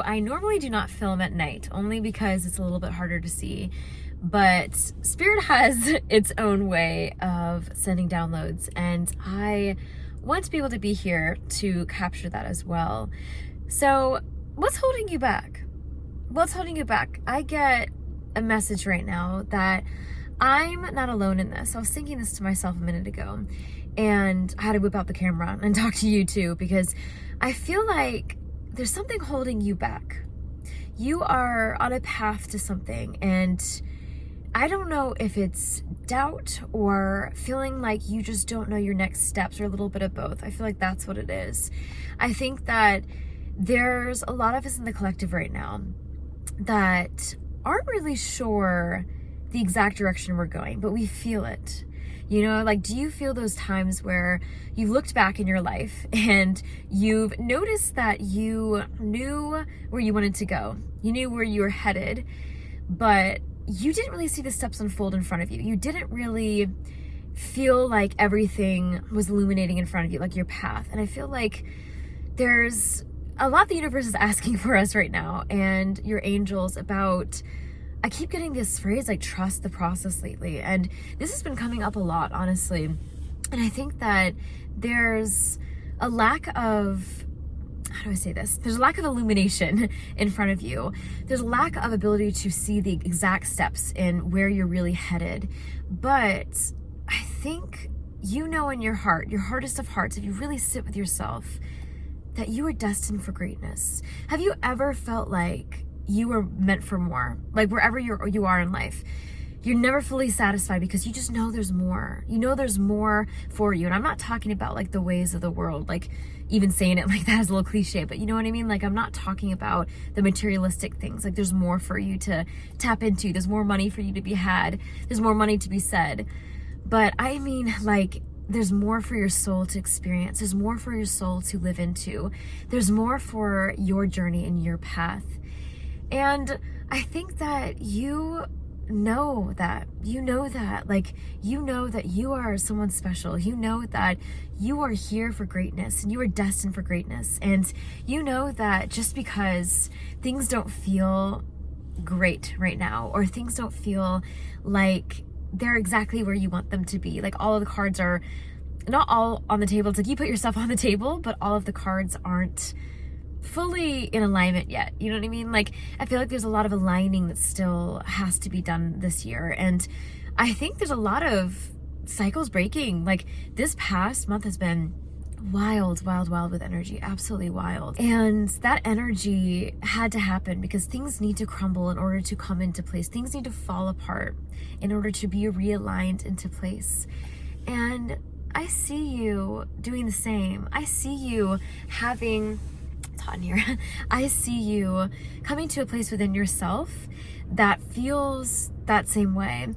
I normally do not film at night, only because it's a little bit harder to see, but Spirit has its own way of sending downloads, and I want to be able to be here to capture that as well. So what's holding you back? What's holding you back? I get a message right now that I'm not alone in this. I was thinking this to myself a minute ago, and I had to whip out the camera and talk to you too, because I feel like there's something holding you back. You are on a path to something, and I don't know if it's doubt or feeling like you just don't know your next steps, or a little bit of both. I feel like that's what it is. I think that there's a lot of us in the collective right now that aren't really sure the exact direction we're going, but we feel it. You know, like, do you feel those times where you've looked back in your life and you've noticed that you knew where you wanted to go? You knew where you were headed, but you didn't really see the steps unfold in front of you. You didn't really feel like everything was illuminating in front of you, like your path. And I feel like there's a lot the universe is asking for us right now, and your angels about, I keep getting this phrase like trust the process lately, and this has been coming up a lot, honestly. And I think that there's a lack of, how do I say this? There's a lack of illumination in front of you. There's a lack of ability to see the exact steps in where you're really headed. But I think you know in your heart, your hardest of hearts, if you really sit with yourself, that you are destined for greatness. Have you ever felt like you were meant for more? Like, wherever you are in life, you're never fully satisfied because you just know there's more. You know there's more for you. And I'm not talking about like the ways of the world, like even saying it like that is a little cliche, but you know what I mean? Like, I'm not talking about the materialistic things. Like, there's more for you to tap into. There's more money for you to be had. There's more money to be said. But I mean, like, there's more for your soul to experience. There's more for your soul to live into. There's more for your journey and your path. And I think that you know that, like, you know that you are someone special. You know that you are here for greatness, and you are destined for greatness. And you know that just because things don't feel great right now, or things don't feel like they're exactly where you want them to be, like all of the cards are not all on the table. It's like you put yourself on the table, but all of the cards aren't fully in alignment yet. You know what I mean? Like, I feel like there's a lot of aligning that still has to be done this year. And I think there's a lot of cycles breaking. Like, this past month has been wild with energy, absolutely wild. And that energy had to happen because things need to crumble in order to come into place. Things need to fall apart in order to be realigned into place. And I see you doing the same. I see you having, it's hot in here. I see you coming to a place within yourself that feels that same way.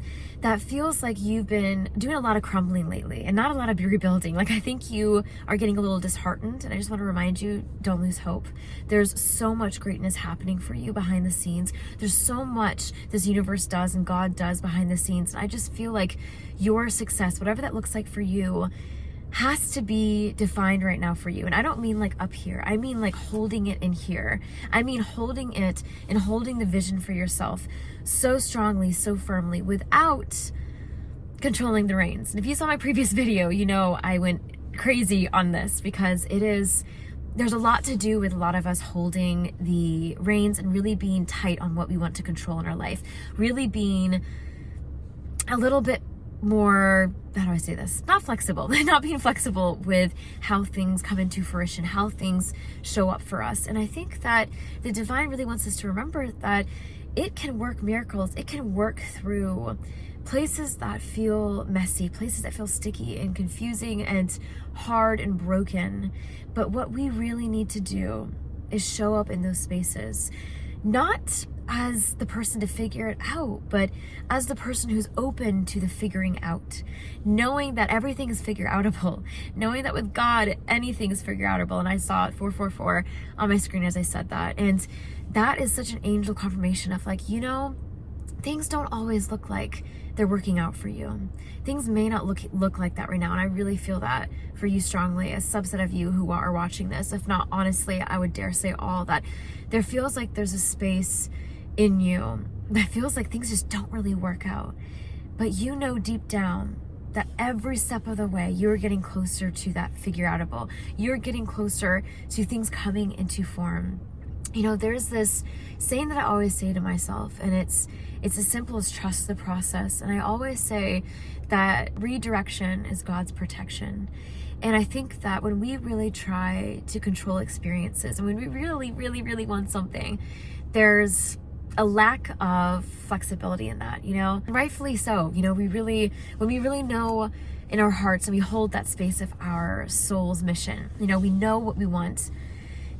That feels like you've been doing a lot of crumbling lately and not a lot of rebuilding. Like, I think you are getting a little disheartened, and I just want to remind you, don't lose hope. There's so much greatness happening for you behind the scenes. There's so much this universe does and God does behind the scenes. And I just feel like your success, whatever that looks like for you, has to be defined right now for you. And I don't mean like up here. I mean like holding it in here. I mean holding it and holding the vision for yourself so strongly, so firmly, without controlling the reins. And if you saw my previous video, you know I went crazy on this because there's a lot to do with a lot of us holding the reins and really being tight on what we want to control in our life. Really being a little bit more, how do I say this? Not flexible, not being flexible with how things come into fruition, how things show up for us. And I think that the divine really wants us to remember that it can work miracles. It can work through places that feel messy, places that feel sticky and confusing and hard and broken. But what we really need to do is show up in those spaces, not as the person to figure it out, but as the person who's open to the figuring out, knowing that everything is figure outable, knowing that with God, anything is figure outable. And I saw it 444 on my screen as I said that. And that is such an angel confirmation of like, you know, things don't always look like they're working out for you. Things may not look like that right now, and I really feel that for you strongly, a subset of you who are watching this. If not, honestly, I would dare say all, that there feels like there's a space in you that feels like things just don't really work out. But you know deep down that every step of the way, you're getting closer to that figure outable. You're getting closer to things coming into form. You know, there's this saying that I always say to myself, and it's as simple as trust the process. And I always say that redirection is God's protection. And I think that when we really try to control experiences, and when we really, really, really want something, there's a lack of flexibility in that, you know, rightfully so. You know, when we really know in our hearts and we hold that space of our soul's mission, you know, we know what we want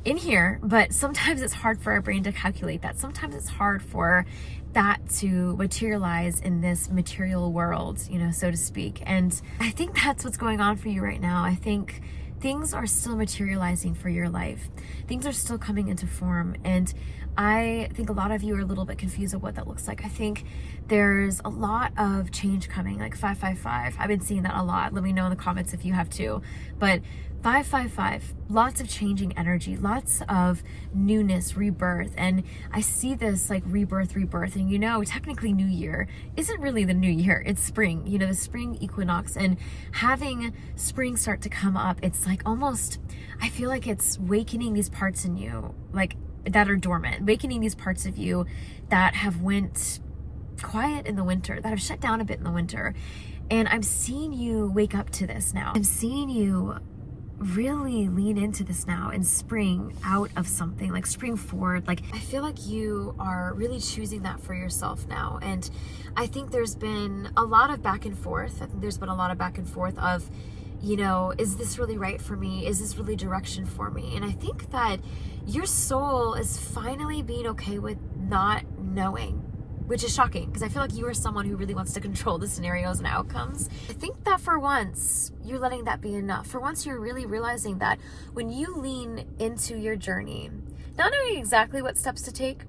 in here, but sometimes it's hard for our brain to calculate that. Sometimes it's hard for that to materialize in this material world, you know, so to speak. And I think that's what's going on for you right now. I think things are still materializing for your life. Things are still coming into form. And I think a lot of you are a little bit confused of what that looks like. I think there's a lot of change coming, like 555. I've been seeing that a lot. Let me know in the comments if you have too. But 555, lots of changing energy, lots of newness, rebirth. And I see this like rebirth. And you know, technically New Year isn't really the new year, it's spring, you know, the spring equinox. And having spring start to come up, it's like almost, I feel like it's wakening these parts in you, like that are dormant, wakening these parts of you that have went quiet in the winter, that have shut down a bit in the winter. And I'm seeing you wake up to this now. I'm seeing you really lean into this now and spring out of something, like spring forward. Like I feel like you are really choosing that for yourself now. And I think there's been a lot of back and forth. I think there's been a lot of back and forth of, you know, is this really right for me? Is this really direction for me? And I think that your soul is finally being okay with not knowing, which is shocking because I feel like you are someone who really wants to control the scenarios and outcomes. I think that for once, you're letting that be enough. For once, you're really realizing that when you lean into your journey, not knowing exactly what steps to take,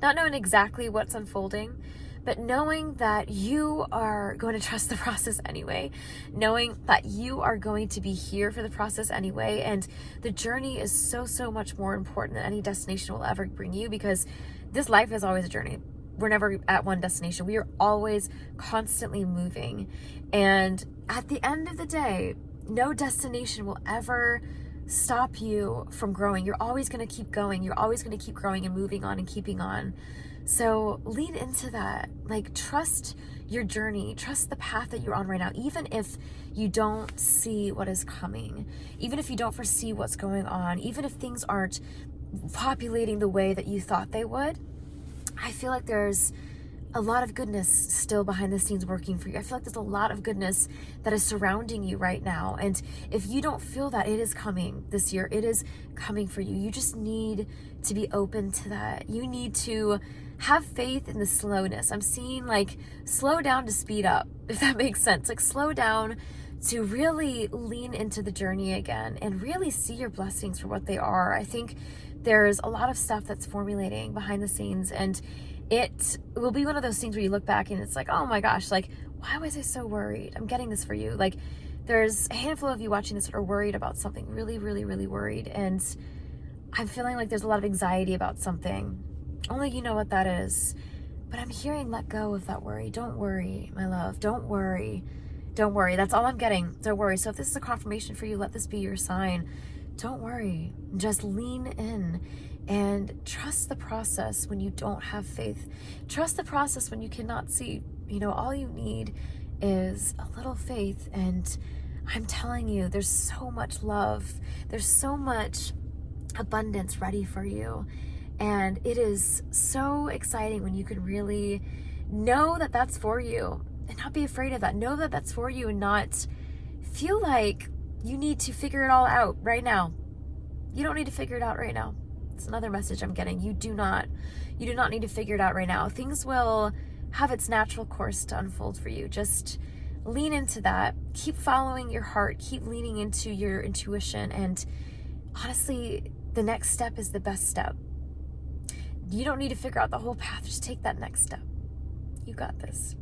not knowing exactly what's unfolding, but knowing that you are going to trust the process anyway, knowing that you are going to be here for the process anyway, and the journey is so much more important than any destination will ever bring you, because this life is always a journey. We're never at one destination. We are always constantly moving. And at the end of the day, no destination will ever stop you from growing. You're always going to keep going. You're always going to keep growing and moving on and keeping on. So lean into that. Like, trust your journey. Trust the path that you're on right now. Even if you don't see what is coming, even if you don't foresee what's going on, even if things aren't populating the way that you thought they would, I feel like there's a lot of goodness still behind the scenes working for you. I feel like there's a lot of goodness that is surrounding you right now. And if you don't feel that, it is coming this year. It is coming for you. You just need to be open to that. You need to have faith in the slowness. I'm seeing like slow down to speed up, if that makes sense. Like slow down to really lean into the journey again and really see your blessings for what they are. I think there's a lot of stuff that's formulating behind the scenes, and it will be one of those things where you look back and it's like, oh my gosh, like, why was I so worried? I'm getting this for you. Like, there's a handful of you watching this that are worried about something, really worried. And I'm feeling like there's a lot of anxiety about something. Only you know what that is. But I'm hearing, let go of that worry. Don't worry, my love. Don't worry. That's all I'm getting. Don't worry. So if this is a confirmation for you, let this be your sign. Don't worry. Just lean in and trust the process when you don't have faith. Trust the process when you cannot see. You know, all you need is a little faith. And I'm telling you, there's so much love. There's so much abundance ready for you. And it is so exciting when you can really know that that's for you and not be afraid of that. Know that that's for you and not feel like you need to figure it all out right now. You don't need to figure it out right now. It's another message I'm getting. You do not need to figure it out right now. Things will have its natural course to unfold for you. Just lean into that. Keep following your heart. Keep leaning into your intuition. And honestly, the next step is the best step. You don't need to figure out the whole path. Just take that next step. You got this.